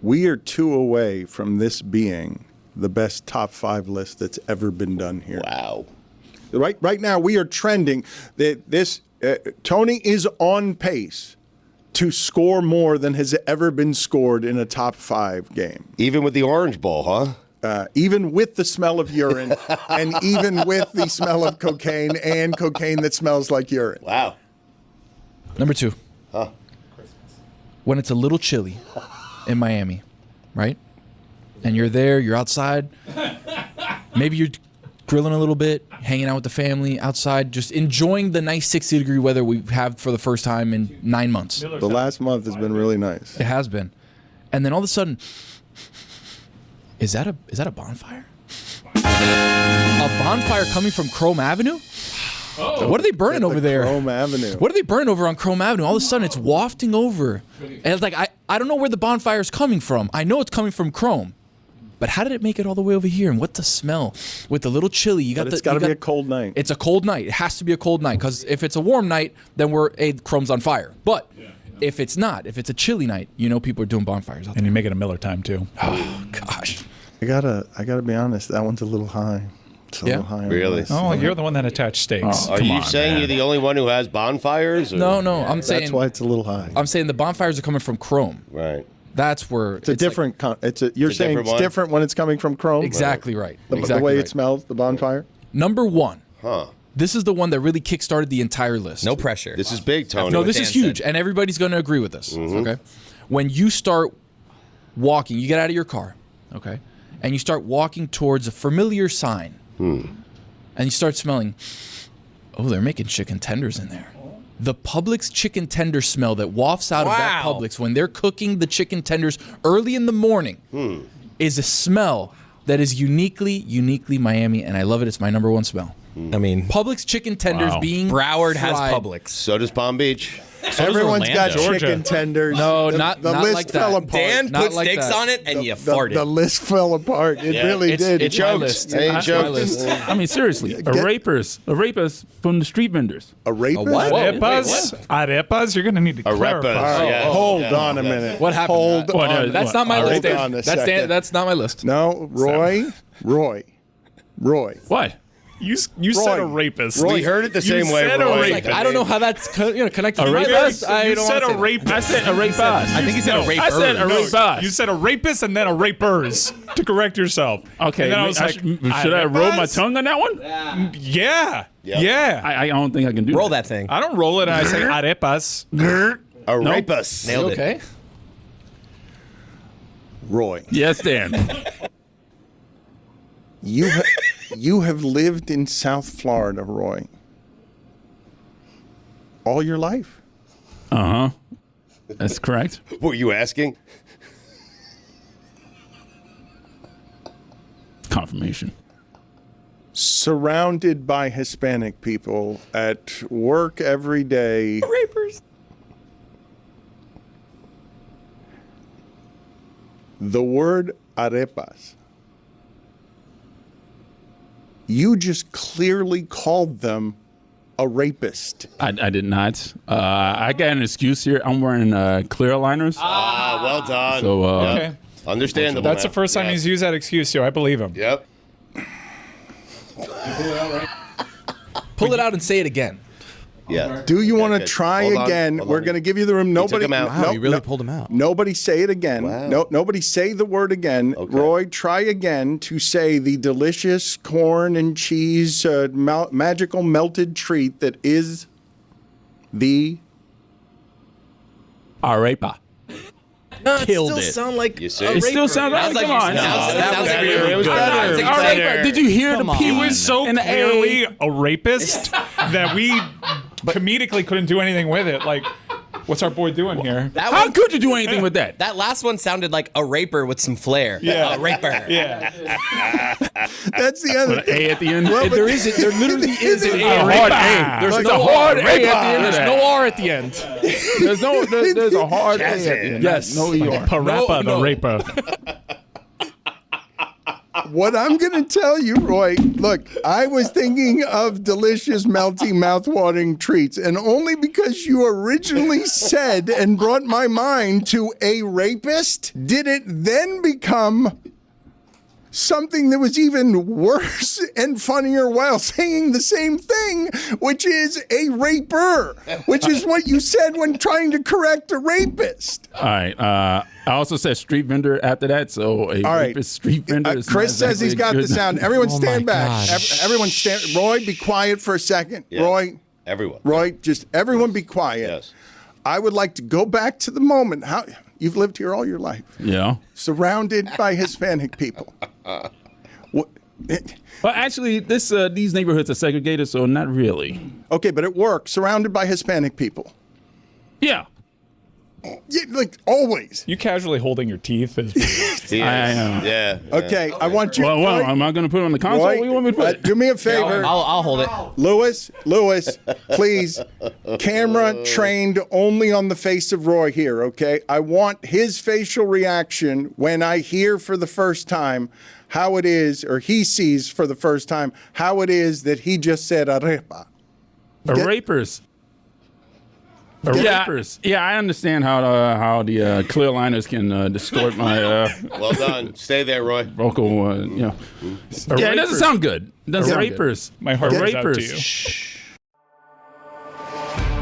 We are 2 away from this being the best top 5 list that's ever been done here. Wow. Right now, we are trending. Tony is on pace to score more than has ever been scored in a top 5 game. Even with the Orange Bowl, huh? Even with the smell of urine, and even with the smell of cocaine and cocaine that smells like urine. Wow. Number 2. When it's a little chilly in Miami, right? And you're there, you're outside. Maybe you're grilling a little bit, hanging out with the family outside, just enjoying the nice 60-degree weather we have for the first time in 9 months. The last month has been really nice. It has been. And then all of a sudden, is that a bonfire? A bonfire coming from Chrome Avenue? What are they burning over there? Chrome Avenue. What are they burning over on Chrome Avenue? All of a sudden, it's wafting over. And it's like, I don't know where the bonfire is coming from. I know it's coming from Chrome. But how did it make it all the way over here? And what's the smell? With the little chili, you got But it's got to be a cold night. It's a cold night. It has to be a cold night. Because if it's a warm night, then Chrome's on fire. But if it's not, if it's a chilly night, you know people are doing bonfires out there. And you make it a Miller time, too. Oh, gosh. I gotta be honest. That one's a little high. It's a little high. on the Really? list. Oh, you're the one that attached steaks. Are you saying you're the only one who has bonfires? Or? No, I'm saying That's why it's a little high. I'm saying the bonfires are coming from Chrome. Right. That's where It's a different. You're saying different it's one? different when it's coming from Chrome. exactly right. The Exactly way right. it smells, the bonfire. Number 1. Huh. This is the one that really kickstarted the entire list. No pressure. This is big, Tony. No, this Dan is huge, said. and everybody's going to agree with this. Mm-hmm. Okay, when you start walking, you get out of your car, okay, and you start walking towards a familiar sign, and you start smelling. Oh, they're making chicken tenders in there. The Publix chicken tender smell that wafts out of that Wow. Publix when they're cooking the chicken tenders early in the morning is a smell that is uniquely Miami, and I love it. It's my number 1 smell. I mean, Publix chicken tenders Wow. being Broward has fried. Publix. So does Palm Beach. Everyone's got Orlando. chicken tenders. No, the not list like fell that. apart. Dan Not put like sticks that. on it, and you the farted. list fell apart. It really did. It's my list. Hey, It's jokes. my list. I mean, seriously, a rapist from the street vendors. A rapist? what? Arepas? You're going to need to clarify. Arepas. Yeah. Hold on a minute. What happened? Hold What, on. That's not my Hold list. Dan. on a That's second. that's not my list. No, Roy. What? You said a rapist. We heard it the same way, said a Roy. rapist. Like, I don't know how that's connected to my rapist? list. I You don't said wanna a say rapist. I said a rapist. I think he said a raper. I said a rapist. You said a rapist and then a rapers to correct yourself. Okay, And then I was like, should I roll my arepas? tongue on that one? Yeah. Yep. Yeah. I don't think I can do Roll that thing. I don't roll it and I say arepas. A rapist. Nailed it. Okay. Roy. Yes, Dan. You have lived in South Florida, Roy, all your life. Uh-huh. That's correct. What were you asking? Confirmation. Surrounded by Hispanic people at work every day. Rapers. The word arepas. You just clearly called them a rapist. I did not. I got an excuse here. I'm wearing clear aligners. Ah, well done. So, Okay. Understandable. That's the man. first time Yeah. he's used that excuse, yo. I believe him. Yep. Pull it out and say it again. Yeah. Do you want to good. try Hold on, again? hold We're on. going to give you the room. Nobody. him out. Wow, you really pulled him out. Nobody say it again. Wow. No, nobody say the word again. Okay. Roy, try again to say the delicious corn and cheese magical melted treat that is the arepa. killed still it. sound like You see? a It still raper. sounds like, come on. That sounds like It was better. All right, did you hear Come the on. P He was so and the clearly A? a rapist that we comedically couldn't do anything with it. Like, what's our boy doing here? That How one- could you do anything with that? That last one sounded like a raper with some flair. Yeah. A raper. Yeah. That's the other With an A at the end. Well, but- There literally is an A A. hard A. There's There's no a hard R. A at the end of There's that. no R at the end. There's a hard A at the end. Yes. No ER. Parappa the raper. What I'm going to tell you, Roy, look, I was thinking of delicious, melty, mouth-watering treats, and only because you originally said and brought my mind to a rapist, did it then become something that was even worse and funnier while saying the same thing, which is a raper, which is what you said when trying to correct a rapist. All right. I also said street vendor after that, so a All right. rapist street vendor is Chris not says he's got exactly the good. sound. Everyone stand back. gosh. Everyone stand. Roy, be quiet for a second. Yeah. Roy, Everyone. just everyone be quiet. Yes. I would like to go back to the moment. How you've lived here all your life, Yeah. surrounded by Hispanic people. What, Well, actually, these neighborhoods are segregated, so not really. okay, but at work, surrounded by Hispanic people. Yeah. Yeah, like always. You casually holding your teeth is weird. I am. Yeah. Okay, I want you. Well, Roy, am I going to put it on the console? Roy, What do you want me to put? do me a favor. I'll hold it. Lewis, please, camera trained only on the face of Roy here, okay? I want his facial reaction when I hear for the first time how it is, or he sees for the first time how it is that he just said arepa. Rapers. Rapers. Yeah, I understand how the clear liners can distort my Well done. Stay there, Roy. vocal. Yeah, it doesn't sound good. It doesn't sound Rapers. My heart goes out to Rapers. you.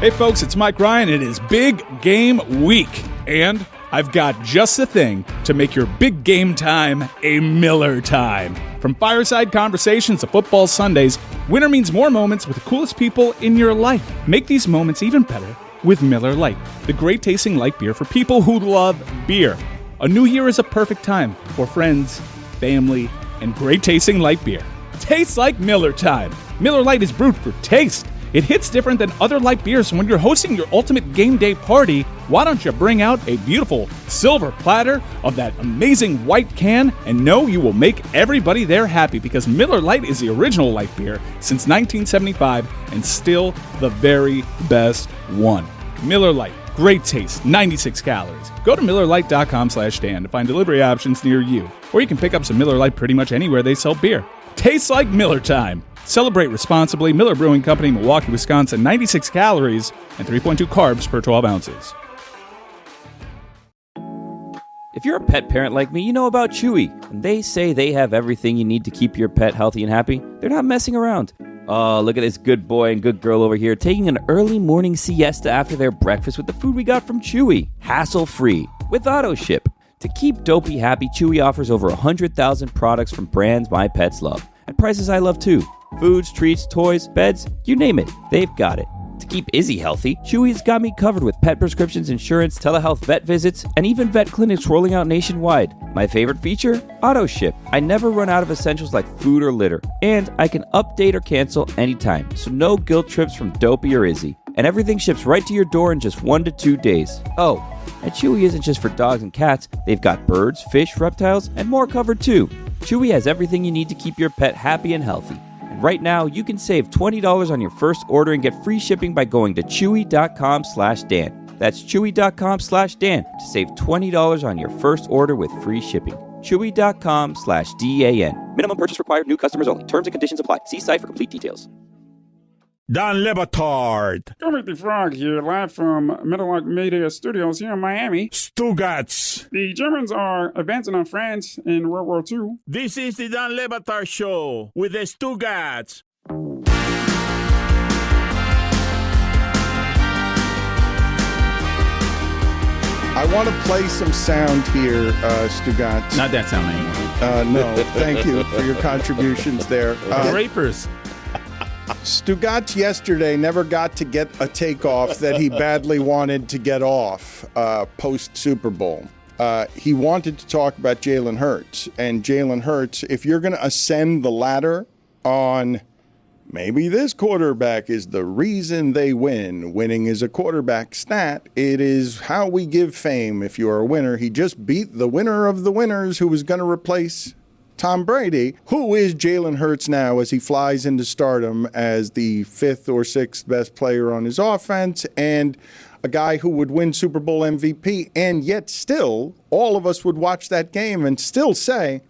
Hey folks, it's Mike Ryan. It is Big Game Week, and I've got just the thing to make your big game time a Miller time. From fireside conversations to football Sundays, winter means more moments with the coolest people in your life. Make these moments even better with Miller Lite, the great tasting light beer for people who love beer. A new year is a perfect time for friends, family, and great tasting light beer. Tastes like Miller time. Miller Lite is brewed for taste. It hits different than other light beers, and when you're hosting your ultimate game day party, why don't you bring out a beautiful silver platter of that amazing white can and know you will make everybody there happy, because Miller Lite is the original light beer since 1975 and still the very best one. Miller Lite, great taste, 96 calories. Go to MillerLite.com/Dan to find delivery options near you, or you can pick up some Miller Lite pretty much anywhere they sell beer. Tastes like Miller time. Celebrate responsibly. Miller Brewing Company, Milwaukee, Wisconsin. 96 calories and 3.2 carbs per 12 ounces. If you're a pet parent like me, you know about Chewy. When they say they have everything you need to keep your pet healthy and happy, they're not messing around. Oh, look at this good boy and good girl over here taking an early morning siesta after their breakfast with the food we got from Chewy. Hassle-free, with AutoShip. To keep Dopey happy, Chewy offers over 100,000 products from brands my pets love, at prices I love too. Foods, treats, toys, beds, you name it, they've got it. To keep Izzy healthy, Chewy's got me covered with pet prescriptions, insurance, telehealth vet visits, and even vet clinics rolling out nationwide. My favorite feature? AutoShip. I never run out of essentials like food or litter. And I can update or cancel anytime, so no guilt trips from Dopey or Izzy. And everything ships right to your door in just 1 to 2 days. Oh, and Chewy isn't just for dogs and cats. They've got birds, fish, reptiles, and more covered too. Chewy has everything you need to keep your pet happy and healthy. Right now, you can save $20 on your first order and get free shipping by going to chewy.com/Dan. That's chewy.com/Dan to save $20 on your first order with free shipping. Chewy.com/DAN. Minimum purchase required. New customers only. Terms and conditions apply. See site for complete details. Don Le Batard. Kermit the Frog here, live from Meadowlark Media Studios here in Miami. Stugotz. The Germans are advancing on France in World War II. This is the Don Le Batard Show with the Stugotz. I want to play some sound here, Stugotz. Not that sound anymore. No, thank you for your contributions there. Rapers. Stugotz yesterday never got to get a takeoff that he badly wanted to get off post Super Bowl. he wanted to talk about Jalen Hurts. And Jalen Hurts, if you're going to ascend the ladder on maybe this quarterback is the reason they win. Winning is a quarterback stat. It is how we give fame if you're a winner. He just beat the winner of the winners who was going to replace Tom Brady. Who is Jalen Hurts now as he flies into stardom as the 5th or 6th best player on his offense and a guy who would win Super Bowl MVP, and yet still all of us would watch that game and still say,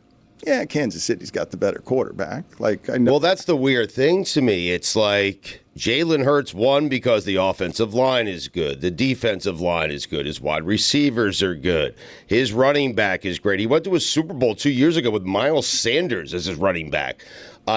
yeah, Kansas City's got the better quarterback. Like, I know. Well, that's the weird thing to me. It's like Jalen Hurts won because the offensive line is good. The defensive line is good. His wide receivers are good. His running back is great. He went to a Super Bowl 2 years ago with Miles Sanders as his running back.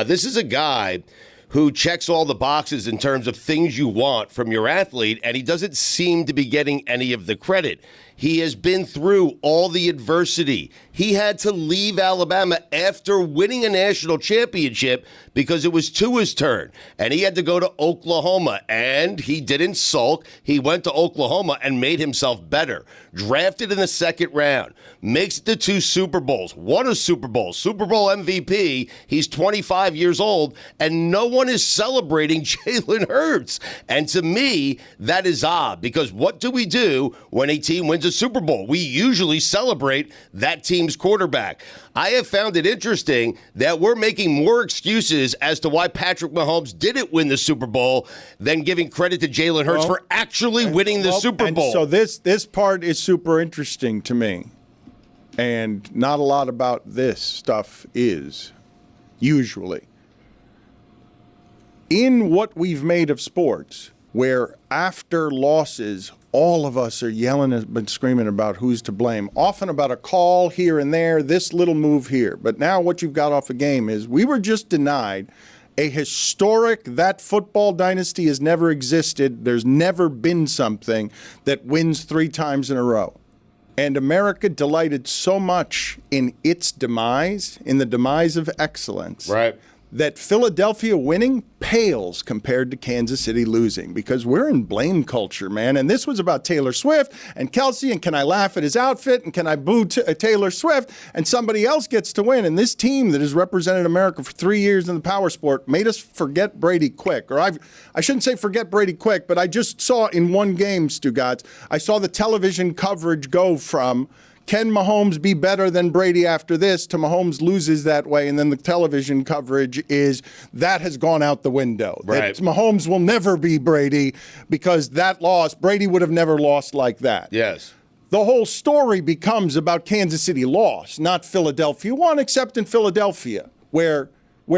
This is a guy who checks all the boxes in terms of things you want from your athlete, and he doesn't seem to be getting any of the credit. He has been through all the adversity. He had to leave Alabama after winning a national championship because it was Tua's turn, and he had to go to Oklahoma, and he didn't sulk. He went to Oklahoma and made himself better. Drafted in the 2nd round, makes it to 2 Super Bowls, won a Super Bowl MVP. He's 25 years old, and no one is celebrating Jalen Hurts. And to me, that is odd, because what do we do when a team wins a Super Bowl? We usually celebrate that team's quarterback. I have found it interesting that we're making more excuses as to why Patrick Mahomes didn't win the Super Bowl than giving credit to Jalen Hurts for actually winning the Super Bowl. So this part is super interesting to me. And not a lot about this stuff is, usually. In what we've made of sports, where after losses, all of us are yelling and screaming about who's to blame, often about a call here and there, this little move here. But now what you've got off a game is we were just denied a historic, that football dynasty has never existed. There's never been something that wins 3 times in a row. And America delighted so much in its demise, in the demise of excellence, right, that Philadelphia winning pales compared to Kansas City losing, because we're in blame culture, man. And this was about Taylor Swift and Kelsey, and can I laugh at his outfit, and can I boo Taylor Swift, and somebody else gets to win. And this team that has represented America for 3 years in the power sport made us forget Brady quick. Or I shouldn't say forget Brady quick, but I just saw in one game, Stugotz, I saw the television coverage go from can Mahomes be better than Brady after this to Mahomes loses that way, and then the television coverage is that has gone out the window. Right. That Mahomes will never be Brady because that loss, Brady would have never lost like that. Yes. The whole story becomes about Kansas City loss, not Philadelphia won, except in Philadelphia, where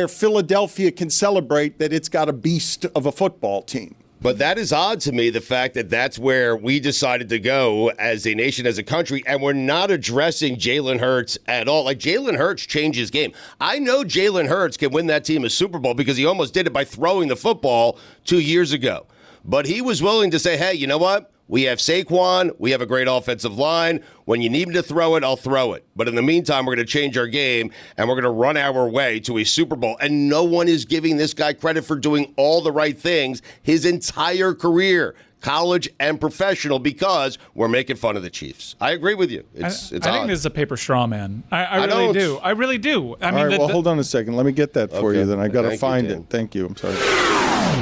Philadelphia can celebrate that it's got a beast of a football team. But that is odd to me, the fact that that's where we decided to go as a nation, as a country, and we're not addressing Jalen Hurts at all. Like, Jalen Hurts changed his game. I know Jalen Hurts can win that team a Super Bowl because he almost did it by throwing the football 2 years ago. But he was willing to say, hey, you know what? We have Saquon. We have a great offensive line. When you need me to throw it, I'll throw it. But in the meantime, we're going to change our game, and we're going to run our way to a Super Bowl. And no one is giving this guy credit for doing all the right things his entire career, college and professional, because we're making fun of the Chiefs. I agree with you. It's I think this is a paper straw man. I really do. I really do. I mean, all right, well, hold on a second. Let me get that for you. Then I got to find it. Thank you. I'm sorry.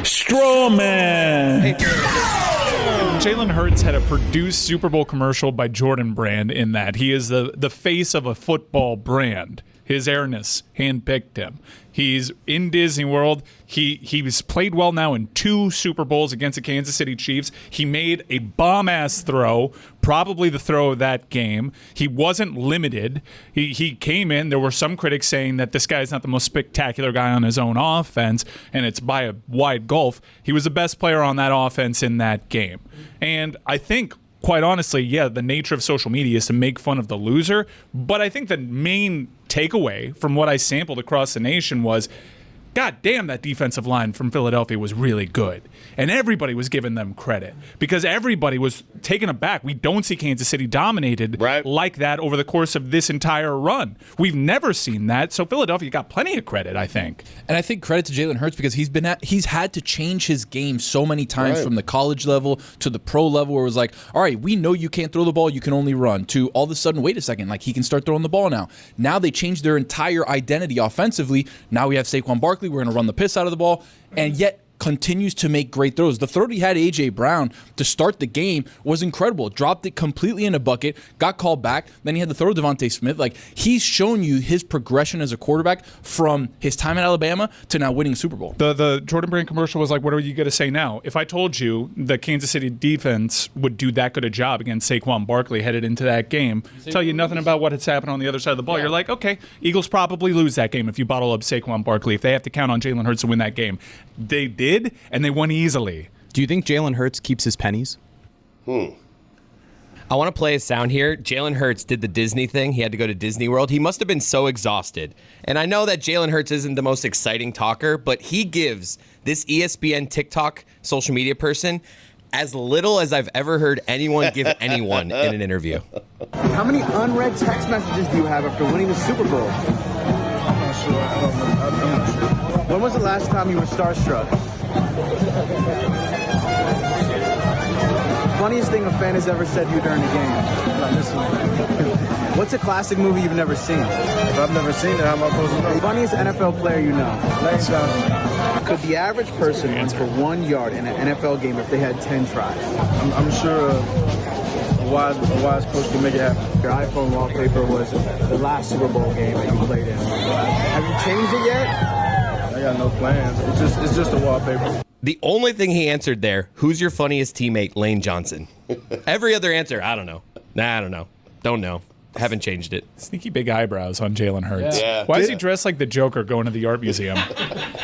Straw man. Jalen Hurts had a produced Super Bowl commercial by Jordan Brand in that he is the face of a football brand. His airness handpicked him. He's in Disney World. He's played well now in 2 Super Bowls against the Kansas City Chiefs. He made a bomb-ass throw, probably the throw of that game. He wasn't limited. He came in. There were some critics saying that this guy's not the most spectacular guy on his own offense, and it's by a wide gulf. He was the best player on that offense in that game. And I think, quite honestly, yeah, the nature of social media is to make fun of the loser, but I think the main takeaway from what I sampled across the nation was God damn, that defensive line from Philadelphia was really good. And everybody was giving them credit because everybody was taken aback. We don't see Kansas City dominated like that over the course of this entire run. We've never seen that. So Philadelphia got plenty of credit, I think. And I think credit to Jalen Hurts because he's had to change his game so many times from the college level to the pro level where it was like, all right, we know you can't throw the ball, you can only run, to all of a sudden, wait a second, like he can start throwing the ball now. Now they changed their entire identity offensively. Now we have Saquon Barkley. We're going to run the piss out of the ball. And yet continues to make great throws. The throw he had A.J. Brown to start the game was incredible. Dropped it completely in a bucket, got called back. Then he had the throw to Devontae Smith. Like, he's shown you his progression as a quarterback from his time at Alabama to now winning Super Bowl. The Jordan Brand commercial was like, what are you going to say now? If I told you the Kansas City defense would do that good a job against Saquon Barkley headed into that game, tell you nothing about what has happened on the other side of the ball, you're like, okay, Eagles probably lose that game if you bottle up Saquon Barkley, if they have to count on Jalen Hurts to win that game. They did, and they won easily. Do you think Jalen Hurts keeps his pennies? I want to play a sound here. Jalen Hurts did the Disney thing. He had to go to Disney World. He must have been so exhausted. And I know that Jalen Hurts isn't the most exciting talker, but he gives this ESPN TikTok social media person as little as I've ever heard anyone give anyone in an interview. How many unread text messages do you have after winning the Super Bowl? I'm not sure. I'm not sure. When was the last time you were starstruck? Funniest thing a fan has ever said to you during the game? What's a classic movie you've never seen? If I've never seen it, how am I supposed to know? Funniest NFL player you know? Lane Johnson. Could the average person run for 1 yard in an NFL game if they had 10 tries? I'm sure a wise coach can make it happen. Your iPhone wallpaper was the last Super Bowl game that you played in. Have you changed it yet? I got no plans. It's just a wallpaper. The only thing he answered there, who's your funniest teammate? Lane Johnson. Every other answer, I don't know. Nah, I don't know. Don't know. Haven't changed it. Sneaky big eyebrows on Jalen Hurts. Yeah. Why is he dressed like the Joker going to the art museum?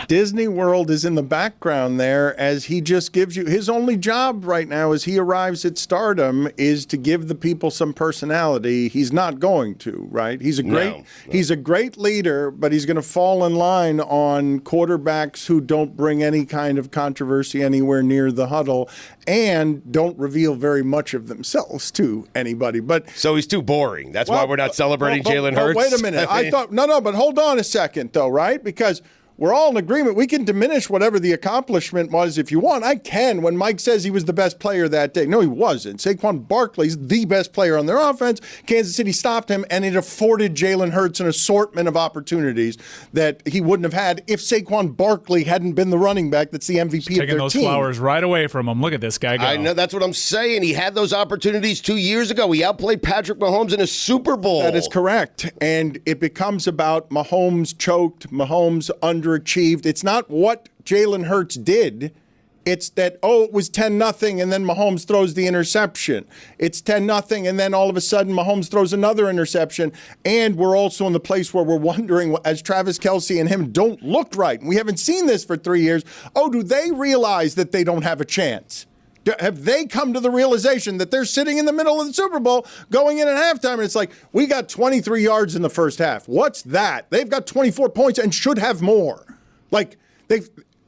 Disney World is in the background there as he just gives you his only job right now as he arrives at stardom is to give the people some personality. He's not going to, right? He's a great leader, but he's going to fall in line on quarterbacks who don't bring any kind of controversy anywhere near the huddle and don't reveal very much of themselves to anybody. But so he's too boring. That's why we're not celebrating Jalen Hurts. Wait a minute. I thought but hold on a second though, right? Because we're all in agreement. We can diminish whatever the accomplishment was if you want. I can when Mike says he was the best player that day. No, he wasn't. Saquon Barkley's the best player on their offense. Kansas City stopped him, and it afforded Jalen Hurts an assortment of opportunities that he wouldn't have had if Saquon Barkley hadn't been the running back that's the MVP of their team. Taking those flowers right away from him. Look at this guy go. I know. That's what I'm saying. He had those opportunities 2 years ago. He outplayed Patrick Mahomes in a Super Bowl. That is correct. And it becomes about Mahomes choked, Mahomes underachieved. It's not what Jalen Hurts did. It's that, it was 10-0, and then Mahomes throws the interception. It's 10-0, and then all of a sudden Mahomes throws another interception. And we're also in the place where we're wondering, as Travis Kelce and him don't look right, and we haven't seen this for 3 years, do they realize that they don't have a chance? Have they come to the realization that they're sitting in the middle of the Super Bowl going in at halftime and it's like, we got 23 yards in the first half. What's that? They've got 24 points and should have more.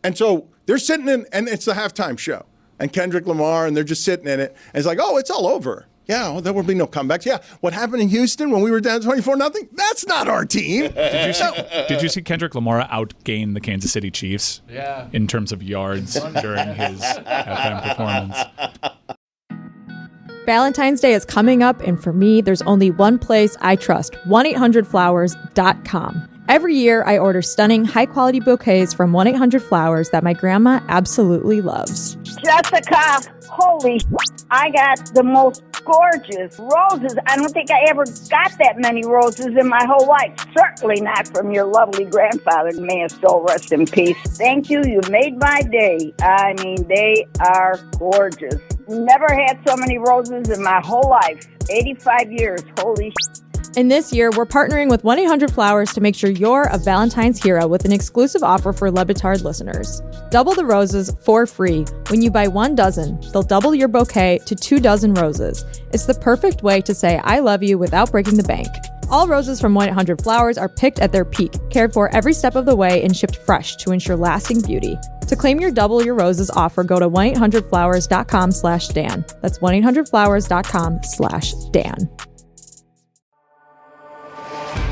And so they're sitting in, and it's the halftime show. And Kendrick Lamar, and they're just sitting in it. And it's like, it's all over. Yeah, there will be no comebacks. Yeah, what happened in Houston when we were down 24-0? That's not our team. Did you see Kendrick Lamar outgain the Kansas City Chiefs? Yeah. In terms of yards during his halftime performance. Valentine's Day is coming up, and for me, there's only one place I trust, 1-800-Flowers.com. Every year, I order stunning, high-quality bouquets from 1-800-Flowers that my grandma absolutely loves. Jessica, holy I got the most gorgeous roses. I don't think I ever got that many roses in my whole life. Certainly not from your lovely grandfather. May his soul rest in peace. Thank you. You made my day. I mean, they are gorgeous. Never had so many roses in my whole life. 85 years. Holy And this year, we're partnering with 1-800-Flowers to make sure you're a Valentine's hero with an exclusive offer for Le Batard listeners. Double the roses for free. When you buy 1 dozen, they'll double your bouquet to 2 dozen roses. It's the perfect way to say I love you without breaking the bank. All roses from 1-800-Flowers are picked at their peak, cared for every step of the way, and shipped fresh to ensure lasting beauty. To claim your Double Your Roses offer, go to 1-800-Flowers.com/Dan. That's 1-800-Flowers.com/Dan.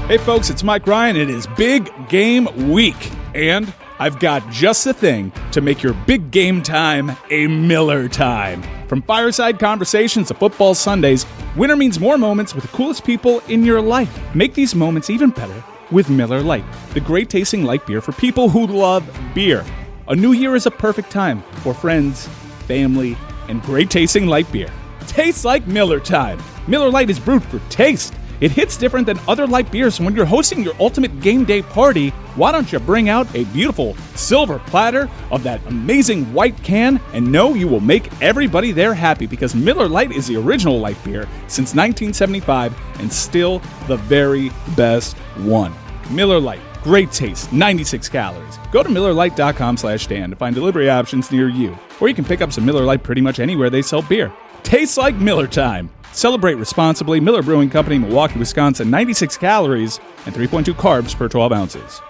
Hey folks, it's Mike Ryan. It is Big Game Week, and I've got just the thing to make your big game time a Miller time. From fireside conversations to football Sundays, winter means more moments with the coolest people in your life. Make these moments even better with Miller Lite, the great tasting light beer for people who love beer. A new year is a perfect time for friends, family, and great tasting light beer. Tastes like Miller time. Miller Lite is brewed for taste. It hits different than other light beers, and when you're hosting your ultimate game day party, why don't you bring out a beautiful silver platter of that amazing white can and know you will make everybody there happy, because Miller Lite is the original light beer since 1975 and still the very best one. Miller Lite, great taste, 96 calories. Go to MillerLite.com/Dan to find delivery options near you, or you can pick up some Miller Lite pretty much anywhere they sell beer. Tastes like Miller time. Celebrate responsibly. Miller Brewing Company, Milwaukee, Wisconsin. 96 calories and 3.2 carbs per 12 ounces.